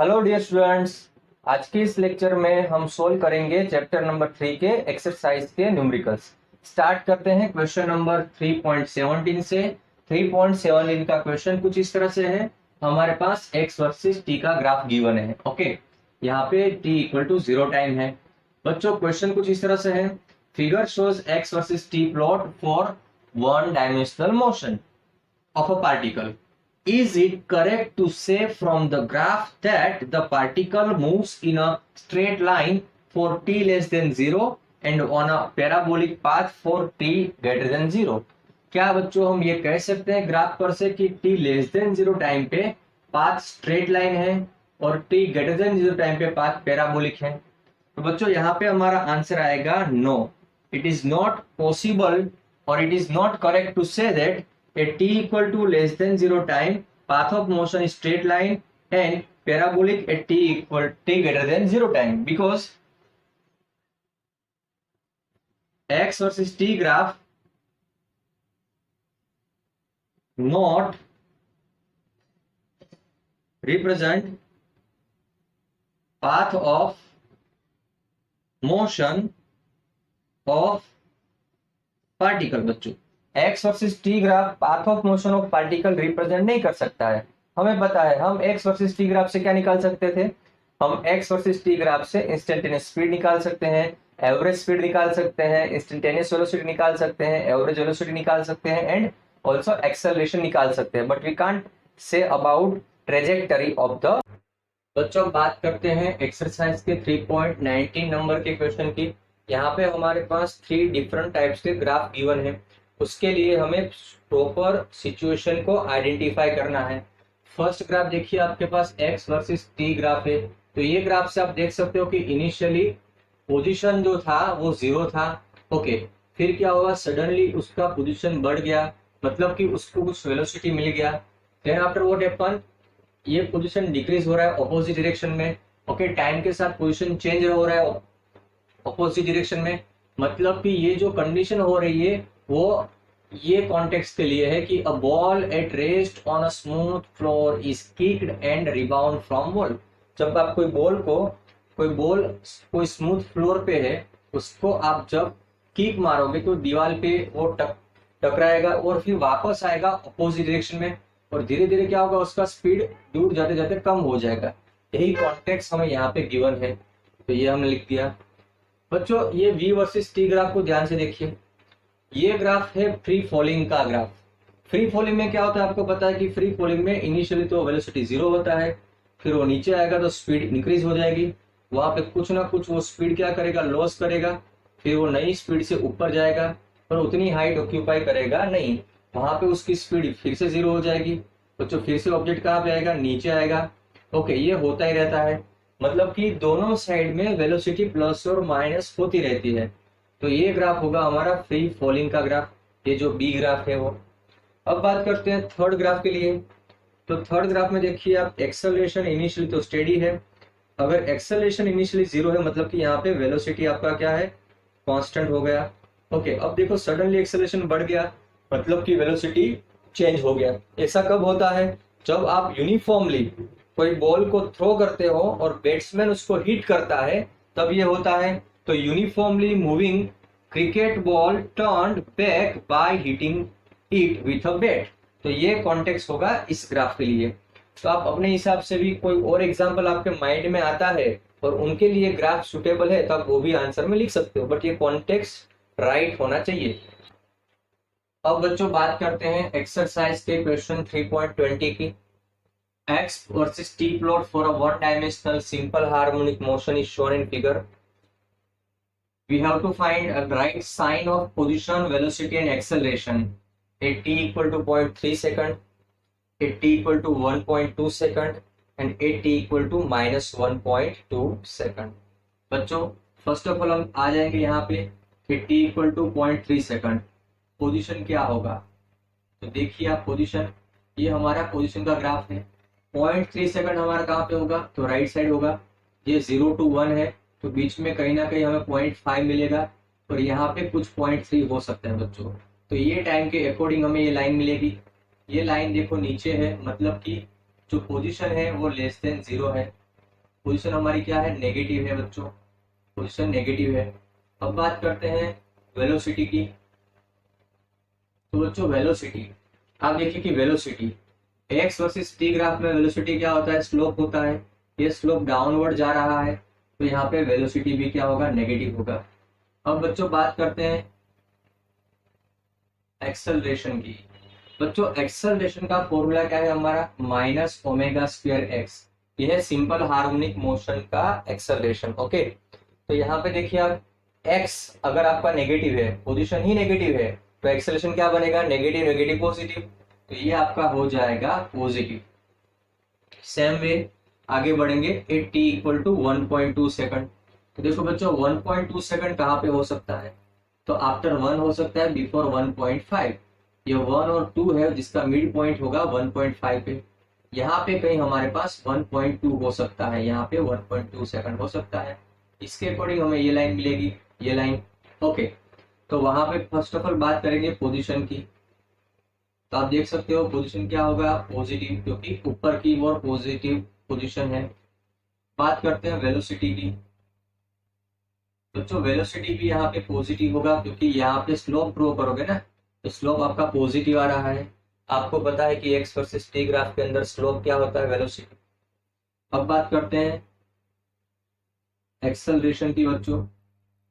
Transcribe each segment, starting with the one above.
Hello dear students. आज के इस लेक्चर में हम सोल्व करेंगे चैप्टर नंबर 3 के एक्सरसाइज के न्यूमेरिकल्स। स्टार्ट करते हैं क्वेश्चन नंबर 3.17 से। 3.17 का क्वेश्चन कुछ इस तरह से है। हमारे पास x वर्सेस t का ग्राफ गिवन है। ओके, यहाँ पे t इक्वल टू 0 टाइम है। बच्चों क्वेश्चन कुछ इस तरह से है। Figure shows x versus t plot for one dimensional motion of a particle. Is it correct to say from the graph that the particle moves in a straight line for t less than 0 and on a parabolic path for t greater than 0? क्या बच्चों हम ये कह सकते हैं graph पर से कि t लेस देन 0 टाइम पे पाथ स्ट्रेट लाइन है और t ग्रेटर देन 0 टाइम पे पाथ पैराबोलिक है? तो बच्चों यहाँ पे हमारा आंसर आएगा no, it is not possible और it is not correct to say that a t equal to less than 0 time path of motion is straight line and parabolic at t greater than 0 time, because x versus t graph not represent path of motion of particle। बच्चों x versus t graph path of motion of particle represent नहीं कर सकता है। हमें पता है हम x versus t graph से क्या निकाल सकते थे। हम x वर्सेस t ग्राफ से इंस्टेंटेनियस स्पीड निकाल सकते हैं, एवरेज स्पीड निकाल सकते हैं, इंस्टेंटेनियस वेलोसिटी निकाल सकते हैं, एवरेज वेलोसिटी निकाल सकते हैं एंड ऑल्सो एक्सेलरेशन निकाल सकते हैं, but we can't say about trajectory of the. बच्चों बात करते हैं एक्सरसाइज के 3.19 नंबर के क्वेश्चन की। यहाँ पे हमारे पास 3 डिफरेंट टाइप्स के ग्राफ गिवन है। उसके लिए हमें प्रॉपर सिचुएशन को आइडेंटिफाई करना है। फर्स्ट ग्राफ देखिए, आपके पास x वर्सेस t ग्राफ है। तो ये ग्राफ से आप देख सकते हो कि इनिशियली पोजीशन जो था वो 0 था। ओके, फिर क्या हुआ, सडनली उसका पोजीशन बढ़ गया, मतलब कि उसको कुछ वेलोसिटी मिल गया। देन आफ्टर व्हाट हैपन, ये पोजीशन डिक्रीज हो रहा है ऑपोजिट डायरेक्शन में। ओके, टाइम के साथ पोजीशन चेंज हो रहा है ऑपोजिट डायरेक्शन में, मतलब कि ये जो कंडीशन हो रही है वो ये कॉन्टेक्स्ट के लिए है कि a ball at rest on a smooth floor is kicked and rebound from wall. जब आप कोई बॉल कोई स्मूथ फ्लोर पे है, उसको आप जब किक मारोगे तो दीवार पे वो टकराएगा और फिर वापस आएगा अपोजिट डायरेक्शन में, और धीरे धीरे क्या होगा, उसका स्पीड दूर जाते जाते कम हो जाएगा। यही कॉन्टेक्स्ट हमें यहाँ पे गिवन है, तो ये हमने लिख दिया। बच्चों ये v वर्सेस t ग्राफ को ध्यान से देखिए। ये ग्राफ है फ्री फॉलिंग का ग्राफ। फ्री फॉलिंग में क्या होता है, आपको पता है कि फ्री फॉलिंग में इनिशियली तो वेलोसिटी 0 होता है, फिर वो नीचे आएगा तो स्पीड इंक्रीज हो जाएगी, वहां पे कुछ ना कुछ वो स्पीड क्या करेगा, लॉस करेगा, फिर वो नई स्पीड से ऊपर जाएगा पर उतनी हाइट ऑक्यूपाई करेगा नहीं, वहां पे उसकी स्पीड फिर से 0 हो जाएगी। तो फिर से ऑब्जेक्ट कहाँ पे आएगा, नीचे आएगा। ओके, ये होता ही रहता है, मतलब कि दोनों साइड में वेलोसिटी प्लस और माइनस होती रहती है। तो ये ग्राफ होगा हमारा फ्री फॉलिंग का ग्राफ, ये जो बी ग्राफ है वो। अब बात करते हैं थर्ड ग्राफ के लिए। तो थर्ड ग्राफ में देखिए आप, एक्सेलरेशन इनिशियली तो स्टेडी है। अगर एक्सेलरेशन इनिशियली 0 है, मतलब कि यहाँ पे वेलोसिटी आपका क्या है, कांस्टेंट हो गया। ओके, अब देखो सडनली एक्सेलरेशन बढ़ गया, मतलब कि वेलोसिटी चेंज हो गया। ऐसा कब होता है, जब आप यूनिफॉर्मली कोई बॉल को थ्रो करते हो और बैट्समैन उसको हिट करता है, तब ये होता है। तो uniformly moving cricket ball turned back by hitting it with a bat. तो ये कॉन्टेक्स्ट होगा इस ग्राफ के लिए। तो आप अपने हिसाब से भी कोई और एग्जांपल आपके माइंड में आता है और उनके लिए ग्राफ सुटेबल है तो आप वो भी आंसर में लिख सकते हो, बट ये कॉन्टेक्स्ट राइट होना चाहिए। अब बच्चों बात करते हैं एक्सरसाइज के क्वेश्चन 3.20 की। x versus t plot for a one-dimensional simple harmonic motion is shown in figure. We have to find a right sign of position, velocity and acceleration at t equal to 0.3 second, at t equal to 1.2 second and at t equal to minus 1.2 second. बच्चों first of all हम आ जाएंगे यहाँ पे कि t equal to 0.3 second position क्या होगा। तो देखिए आप पोजीशन, ये हमारा पोजीशन का ग्राफ है। 0.3 सेकंड हमारा कहाँ पे होगा, तो राइट साइड होगा। ये 0 to 1 है, तो बीच में कहीं ना कहीं हमें 0.5 मिलेगा और यहाँ पे कुछ 0.3 हो सकता है बच्चों। तो ये टाइम के अकॉर्डिंग हमें ये लाइन मिलेगी। ये लाइन देखो नीचे है, मतलब कि जो पोजीशन है वो लेस देन 0 है। पोजीशन हमारी क्या है, नेगेटिव है बच्चों, पोजीशन नेगेटिव है। अब बात करते हैं वेलोसिटी की। तो बच्चों वेलोसिटी, आप देखिए कि velocity x versus T graph में वेलोसिटी क्या होता है, स्लोप होता है। ये स्लोप डाउनवर्ड जा रहा है, तो यहाँ पे वेलोसिटी भी क्या होगा, नेगेटिव होगा। अब बच्चों बात करते हैं एक्सेलरेशन की। बच्चों एक्सेलरेशन का फॉर्मूला क्या है हमारा, माइनस ओमेगा स्क्वायर एक्स। यह है सिंपल हार्मोनिक मोशन का एक्सेलरेशन। ओके, तो यहाँ पे देखिए आप, एक्स अगर आपका नेगेटिव है, पोजीशन ही नेगेटिव है, तो एक्सेलरेशन क्या बनेगा, नेगेटिव नेगेटिव पॉजिटिव, तो ये आपका हो जाएगा पॉजिटिव। सेम वे आगे बढ़ेंगे, a t equal to 1.2 second. तो देखो बच्चों 1.2 सेकंड कहाँ पे हो सकता है, तो आफ्टर 1 हो सकता है, बिफोर 1.5। ये 1 और 2 है जिसका मिड पॉइंट होगा 1.5 पे। यहाँ पे कहीं हमारे पास 1.2 हो सकता है, यहाँ पे 1.2 सेकंड हो सकता है। इसके अकॉर्डिंग हमें ये लाइन मिलेगी, ये लाइन। ओके, तो वहां पे फर्स्ट ऑफ ऑल बात करेंगे पोजीशन की। तो आप देख सकते हो पोजीशन क्या होगा, पॉजिटिव, क्योंकि ऊपर की ओर पॉजिटिव पोजीशन है। बात करते हैं वेलोसिटी की। तो जो वेलोसिटी भी यहाँ पे पॉजिटिव होगा, क्योंकि यहाँ पे स्लोप ड्रॉ करोगे ना, तो स्लोप आपका पॉजिटिव आ रहा है। आपको पता है कि एक्स वर्सेस टी ग्राफ के अंदर स्लोप क्या होता है, वेलोसिटी। अब बात करते हैं एक्सेलरेशन की बच्चों।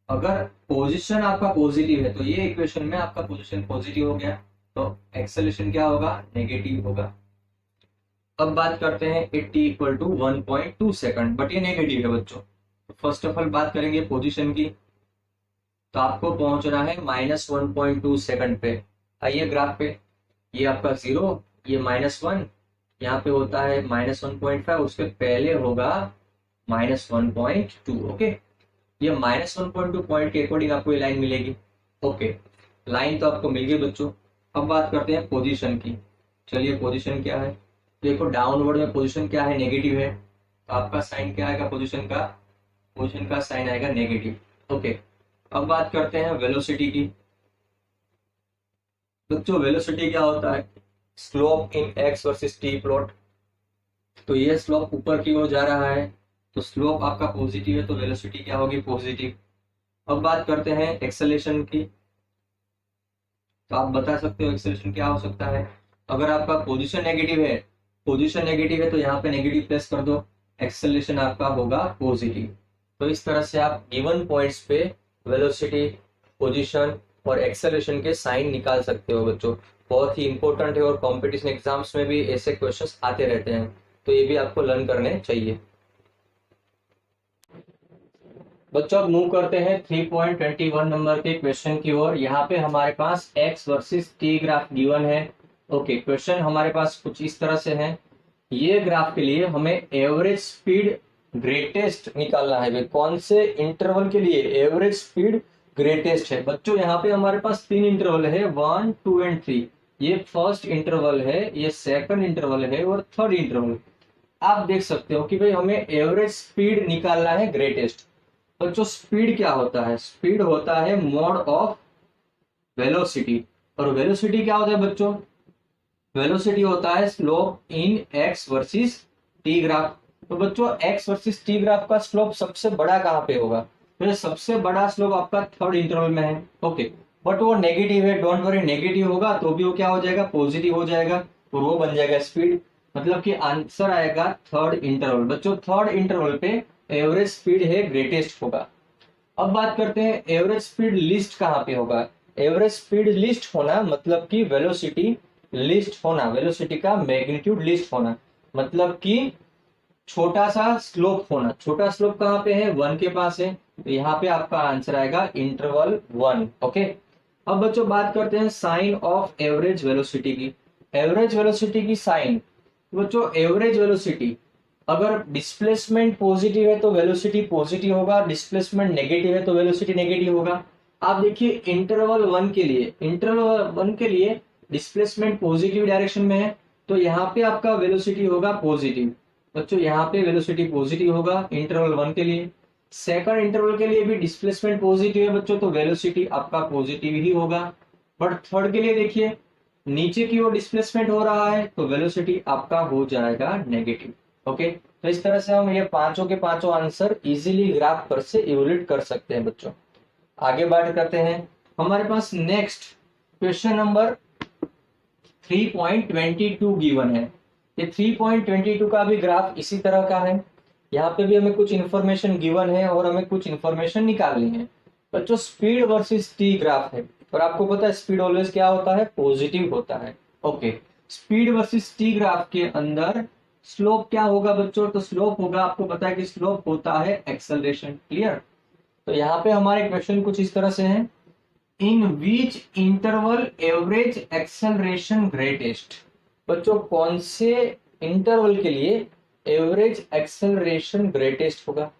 अगर पोजीशन आपका पॉजिटिव है, तो ये इक्वेशन में आपका पोजीशन पॉजिटिव हो गया, तो एक्सेलरेशन क्या होगा, नेगेटिव होगा। अब बात करते हैं at t equal to 1.2 second, but ये नेगेटिव है बच्चों। तो फर्स्ट ऑफ ऑल बात करेंगे पोजीशन की। तो आपको पहुंचना है -1.2 सेकंड पे। आइए ग्राफ पे, ये आपका 0, ये -1, यहाँ पे होता है -1.5, उसके पहले होगा -1.2। ओके, ये -1.2 पॉइंट के अकॉर्डिंग आपको ये लाइन मिलेगी। ओके, लाइन तो आपको मिल गई बच्चों। अब बात करते हैं पोजीशन की। चलिए पोजीशन क्या है, देखो डाउनवर्ड में पोजीशन क्या है, नेगेटिव है, तो आपका साइन क्या आएगा पोजीशन का, पोजीशन का साइन आएगा नेगेटिव। ओके, अब बात करते हैं वेलोसिटी की। बच्चों वेलोसिटी क्या होता है, स्लोप इन एक्स वर्सेस टी प्लॉट। तो ये स्लोप ऊपर की ओर जा रहा है, तो स्लोप आपका पॉजिटिव है, तो वेलोसिटी क्या होगी, पॉजिटिव। अब बात करते हैं एक्सेलरेशन की। तो आप बता सकते हो एक्सेलरेशन क्या हो सकता है। अगर आपका पोजीशन नेगेटिव है, पोजीशन नेगेटिव है तो यहाँ पे नेगेटिव प्लेस कर दो, एक्सेलरेशन आपका होगा पॉजिटिव। तो इस तरह से आप गिवन पॉइंट्स पे वेलोसिटी, पोजीशन और एक्सेलरेशन के साइन निकाल सकते हो बच्चों। बहुत ही इंपॉर्टेंट है और कॉम्पिटिशन एग्जाम्स में भी ऐसे क्वेश्चंस आते रहते हैं, तो ये भी आपको लर्न करने चाहिए। बच्चों अब मूव करते हैं 3.21 नंबर के क्वेश्चन की ओर। यहाँ पे हमारे पास x versus t graph given है। ओके, क्वेश्चन हमारे पास कुछ इस तरह से है। ये ग्राफ के लिए हमें एवरेज स्पीड ग्रेटेस्ट निकालना है। भाई कौन से इंटरवल के लिए एवरेज स्पीड ग्रेटेस्ट है। बच्चों यहाँ पे हमारे पास 3 इंटरवल है, 1, 2 एंड 3। ये फर्स्ट इंटरवल है, ये सेकंड इंटरवल है और थर्ड इंटरवल। आप देख सकते हो कि भाई हमें एवरेज स्पीड निकालना है ग्रेटेस्ट। बच्चों स्पीड क्या होता है, स्पीड होता है मोड ऑफ वेलोसिटी। और वेलोसिटी क्या होता है बच्चों, वेलोसिटी होता है स्लोप इन एक्स वर्सेस टी ग्राफ। तो बच्चों एक्स वर्सेस टी ग्राफ का स्लोप सबसे बड़ा कहाँ पे होगा, तो सबसे बड़ा स्लोप आपका थर्ड इंटरवल में है। ओके, बट वो नेगेटिव है, डोंट वरी, नेगेटिव होगा तो भी वो क्या हो जाएगा, पॉजिटिव हो जाएगा, और वो बन जाएगा स्पीड। मतलब कि आंसर आएगा थर्ड इंटरवल। बच्चों थर्ड इंटरवल पे एवरेज स्पीड है ग्रेटेस्ट होगा। अब बात करते हैं एवरेज स्पीड लिस्ट कहाँ पे होगा। एवरेज स्पीड लिस्ट होना मतलब कि वेलोसिटी लिस्ट होना, वेलोसिटी का मैग्नीट्यूड लिस्ट होना, मतलब कि छोटा सा स्लोप होना। छोटा स्लोप कहाँ पे है, 1 के पास है, तो यहाँ पे आपका आंसर आएगा इंटरवल 1। ओके, अब बच्चों बात करते हैं साइन ऑफ एवरेज वेलोसिटी की। एवरेज वेलोसिटी की साइन, बच्चों एवरेज वेलोसिटी अगर डिस्प्लेसमेंट पॉजिटिव है तो वेलोसिटी पॉजिटिव होगा, डिस्प्लेसमेंट नेगेटिव है तो वेलोसिटी नेगेटिव होगा। आप देखिए इंटरवल 1 के लिए, इंटरवल 1 के लिए डिस्प्लेसमेंट पॉजिटिव डायरेक्शन में है, तो यहाँ पे आपका वेलोसिटी होगा पॉजिटिव। बच्चों यहाँ पे वेलोसिटी पॉजिटिव होगा इंटरवल 1 के लिए। सेकंड इंटरवल के लिए भी डिस्प्लेसमेंट पॉजिटिव है बच्चों, तो वेलोसिटी आपका पॉजिटिव ही होगा। बट थर्ड के लिए देखिए नीचे की ओर डिस्प्लेसमेंट हो रहा है, तो वेलोसिटी आपका हो जाएगा नेगेटिव। ओके, तो इस तरह से हम ये पांचों के पांचों आंसर इजीली ग्राफ पर से इवोल्यूट कर सकते हैं बच्चों। आगे बात करते हैं, हमारे पास नेक्स्ट क्वेश्चन नंबर 3.22 गिवन है। ये 3.22 का भी ग्राफ इसी तरह का है। यहाँ पे भी हमें कुछ इंफॉर्मेशन गिवन है और हमें कुछ इंफॉर्मेशन निकालनी है। बच्चों स्पीड वर्सेस टी ग्राफ है, और आपको पता है स्पीड ऑलवेज क्या होता है, पॉजिटिव होता है। Okay, speed versus T graph के अंदर स्लोप क्या होगा बच्चों, तो स्लोप होगा, आपको पता है कि स्लोप होता है एक्सेलरेशन। क्लियर। तो यहाँ पे हमारे क्वेश्चन कुछ इस तरह से हैं, इन विच इंटरवल एवरेज एक्सेलरेशन ग्रेटेस्ट। बच्चों कौन से इंटरवल के लिए एवरेज एक्सेलरेशन ग्रेटेस्ट होगा।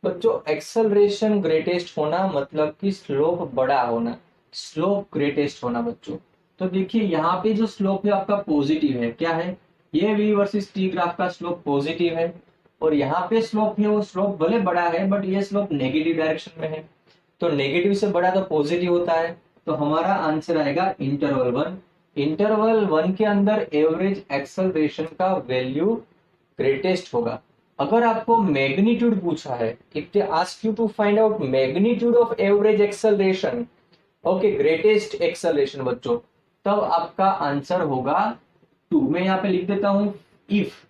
बच्चों एक्सेलरेशन ग्रेटेस्ट होना मतलब कि स्लोप बड़ा होना, स्लोप ग्रेटेस्ट होना बच्चों। तो देखिए यहाँ पे जो स्लोप है आपका पॉजिटिव है, क्या है, ये v वर्सेस t ग्राफ का स्लोप पॉजिटिव है, और यहाँ पे स्लोप है वो स्लोप भले बड़ा है बट ये स्लोप नेगेटिव डायरेक्शन में है। तो नेगेटिव से बड़ा तो पॉजिटिव होता है, तो हमारा आंसर आएगा इंटरवल 1। इंटरवल 1 के अंदर एवरेज एक्सेलरेशन का वैल्यू ग्रेटेस्ट होगा। अगर आपको मैग्नीट्यूड पूछा है, if they ask you to find out magnitude of average acceleration, okay, greatest acceleration बच्चों, तब आपका आंसर होगा 2। मैं यहाँ पे लिख देता हूं, if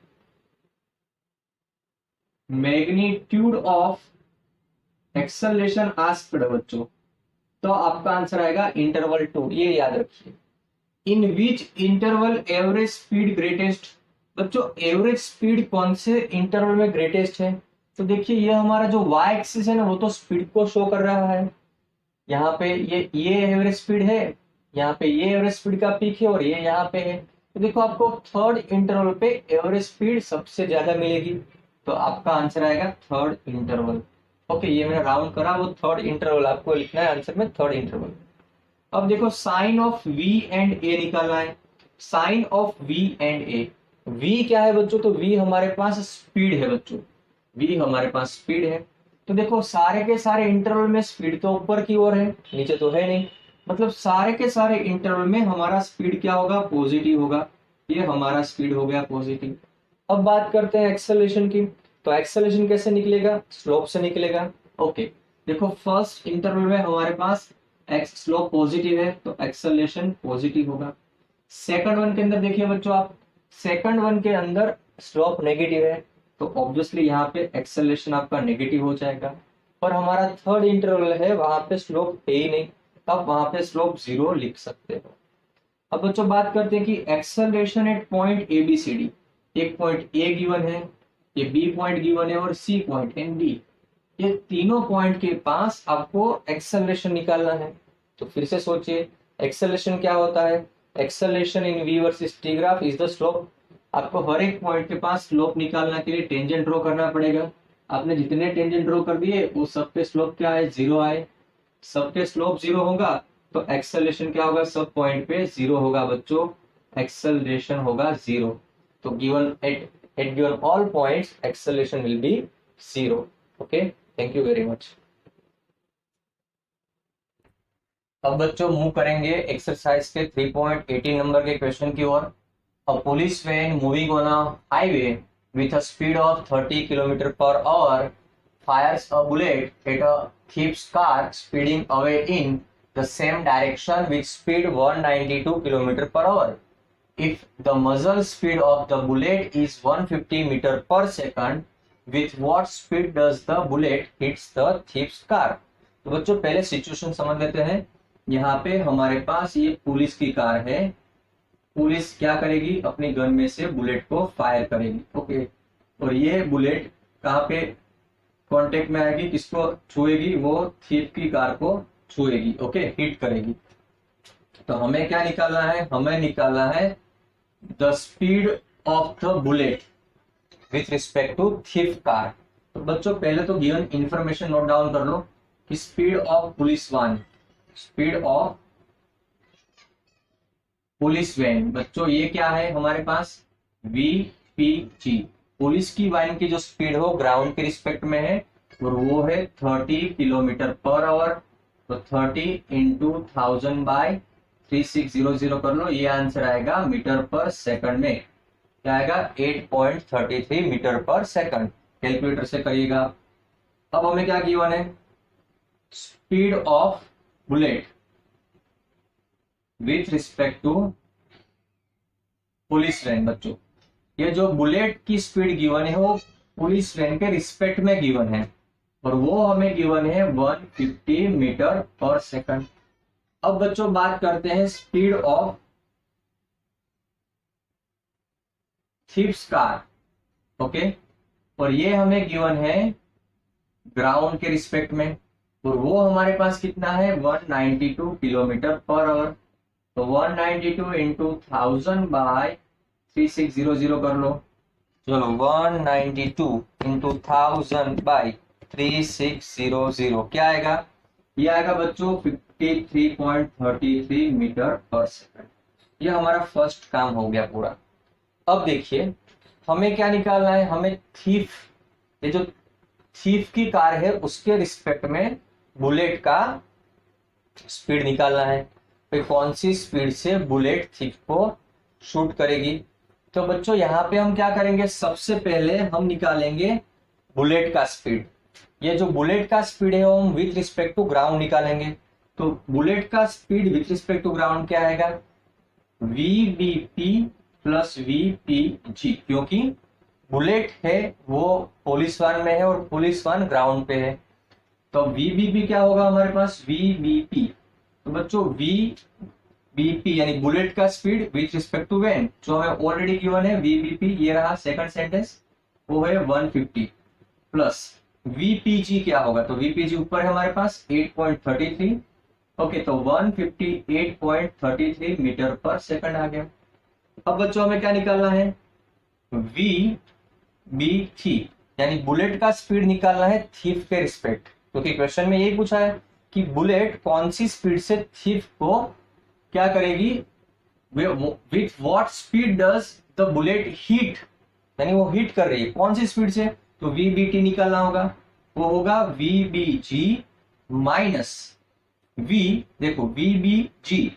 magnitude of acceleration asked बच्चों, तो आपका आंसर आएगा इंटरवल 2। ये याद रखिए। इन विच इंटरवल एवरेज स्पीड ग्रेटेस्ट। बच्चों एवरेज स्पीड कौन से इंटरवल में ग्रेटेस्ट है, तो देखिए ये हमारा जो वाई एक्सिस है ना, वो तो स्पीड को शो कर रहा है। यहाँ पे ये एवरेज स्पीड है, यहाँ पे ये एवरेज स्पीड का पीक है, और ये यहाँ पे है। तो देखो आपको थर्ड इंटरवल पे एवरेज स्पीड सबसे ज्यादा मिलेगी, तो आपका आंसर आएगा थर्ड इंटरवल। ओके, ये मैंने राउंड करा, वो थर्ड इंटरवल आपको लिखना है आंसर में, थर्ड इंटरवल। अब देखो sign of v and a निकालना है। Sign of v and a, v क्या है बच्चों, तो v हमारे पास स्पीड है बच्चों, v हमारे पास स्पीड है। तो देखो सारे के सारे इंटरवल में स्पीड तो ऊपर की ओर है, नीचे तो है नहीं, मतलब सारे के सारे इंटरवल में हमारा स्पीड क्या होगा, पॉजिटिव होगा। ये हमारा स्पीड हो गया पॉजिटिव। अब बात करते हैं एक्सेलरेशन की, तो एक्सेलरेशन कैसे निकलेगा, स्लोप से निकलेगा। ओके, देखो फर्स्ट इंटरवल में हमारे पास एक्स स्लोप पॉजिटिव है, तो एक्सेलरेशन पॉजिटिव होगा। सेकंड वन के अंदर देखिए बच्चों आप, सेकंड वन के अंदर स्लोप नेगेटिव है, तो ऑब्वियसली यहाँ पे एक्सेलरेशन आपका नेगेटिव हो जाएगा। और हमारा थर्ड इंटरवल है, वहां पे स्लोप है ही नहीं, तब वहां पे स्लोप 0 लिख सकते हो। अब बच्चों बात करते हैं कि acceleration at point A B C D. एक पॉइंट ए गिवन है, ये बी पॉइंट गिवन है, और सी पॉइंट एंड डी, ये तीनों पॉइंट के पास आपको एक्सेलरेशन निकालना है। तो फिर से सोचिए एक्सेलरेशन क्या होता है, acceleration in v versus t graph is the slope. आपको हर एक पॉइंट के पास स्लोप निकालने के लिए टेंजेंट ड्रॉ करना पड़ेगा। आपने जितने टेंजेंट ड्रॉ कर दिए वो सब पे स्लोप क्या है, 0 आए। सब पे स्लोप 0 होगा तो एक्सेलरेशन क्या होगा, सब पॉइंट पे 0 होगा बच्चों, एक्सेलरेशन होगा 0। तो given at given all points acceleration will be 0। Okay, thank you very much. अब बच्चों मूव करेंगे एक्सरसाइज के 3.18 नंबर के क्वेश्चन की ओर। A police van moving on a highway with a speed of 30 kilometre per hour fires a bullet at a thief's car speeding away in the same direction with speed 192 km per hour. If the muzzle speed of the bullet is 150 meter per second, with what speed does the bullet hits the thief's car? तो बच्चों पहले situation समझ लेते हैं। यहाँ पे हमारे पास ये पुलिस की कार है, पुलिस क्या करेगी, अपनी गन में से बुलेट को फायर करेगी। ओके, और ये बुलेट कहाँ पे कांटेक्ट में आएगी, किसको छुएगी, वो थीफ की कार को छुएगी। ओके, हिट करेगी। तो हमें क्या निकालना है, हमें निकालना है the speed of the bullet with respect to thief car. तो बच्चों पहले तो गिवन इंफॉर्मेशन नोट डाउन कर लो कि speed of police van, speed of police van बच्चों ये क्या है हमारे पास, VPG। पुलिस की वैन की जो स्पीड हो ग्राउंड के रिस्पेक्ट में है, और वो है 30 किलोमीटर पर आवर। तो 30 इंटू 1000 बाय 3600 कर लो, ये आंसर आएगा मीटर पर सेकंड में। क्या आएगा 8.33 मीटर पर सेकंड। कैलकुलेटर से करिएगा। अब हमें क्या गिवन है, speed of bullet with respect to police van. बच्चों ये जो बुलेट की स्पीड गिवन है वो पुलिस वैन के रिस्पेक्ट में गिवन है, और वो हमें गिवन है 150 मीटर पर सेकंड। अब बच्चों बात करते हैं speed of thieves car. Okay, और ये हमें गिवन है ग्राउंड के रिस्पेक्ट में, और वो हमारे पास कितना है 192 किलोमीटर पर आवर। तो 192 इंटू 1000 बाय 3600 कर लो। चलो 192 इंटू 1000 बाय 3600 क्या आएगा, ये आएगा बच्चों 53.33 मीटर पर सेकंड। ये हमारा फर्स्ट काम हो गया पूरा। अब देखिए हमें क्या निकालना है, हमें थीफ, ये जो थीफ की कार है उसके रिस्पेक्ट में बुलेट का स्पीड निकालना है। फिर कौन सी स्पीड से बुलेट थीफ को शूट करेगी। तो बच्चों यहाँ पे हम क्या करेंगे, सबसे पहले हम निकालेंगे बुलेट का स्पीड। ये जो बुलेट का स्पीड है वो हम विथ रिस्पेक्ट टू ग्राउंड निकालेंगे। तो बुलेट का speed with respect to ground क्या आएगा, VBP प्लस VPG, क्योंकि बुलेट है वो पुलिस वान में है और पुलिस वान ग्राउंड पे है। तो VBP क्या होगा हमारे पास, VBP। तो बच्चों VBP यानी बुलेट का speed with respect to van, जो हमें ऑलरेडी गिवन है VBP, ये रहा सेकंड सेंटेंस, वो है 150 प्लस VPG क्या होगा, तो VPG ऊपर है हमारे पास 8.33। ओके, तो 158.33 मीटर पर सेकंड आ गया। अब बच्चों हमें क्या निकालना है, VB थी, यानी बुलेट का स्पीड निकालना है थीफ के रिस्पेक्ट, क्योंकि क्वेश्चन में यही पूछा है कि बुलेट कौन सी स्पीड से थीफ को क्या करेगी, with what speed does the bullet heat, यानी वो हीट कर रही है कौन सी स्पीड से। तो VBT निकालना होगा, वो होगा VBG माइनस देखो VBG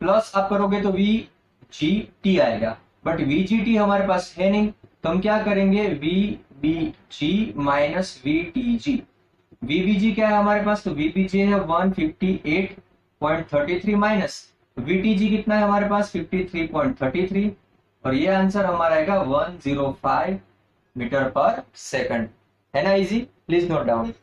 प्लस आप करोगे तो VGT आएगा, बट VGT हमारे पास है नहीं, तो हम क्या करेंगे VBG माइनस VTG। VBG क्या है हमारे पास, तो VBG है 158.33 माइनस VTG कितना है हमारे पास 53.33, और ये आंसर हमारा आएगा 105 मीटर पर सेकंड। है ना इजी, प्लीज नोट डाउन।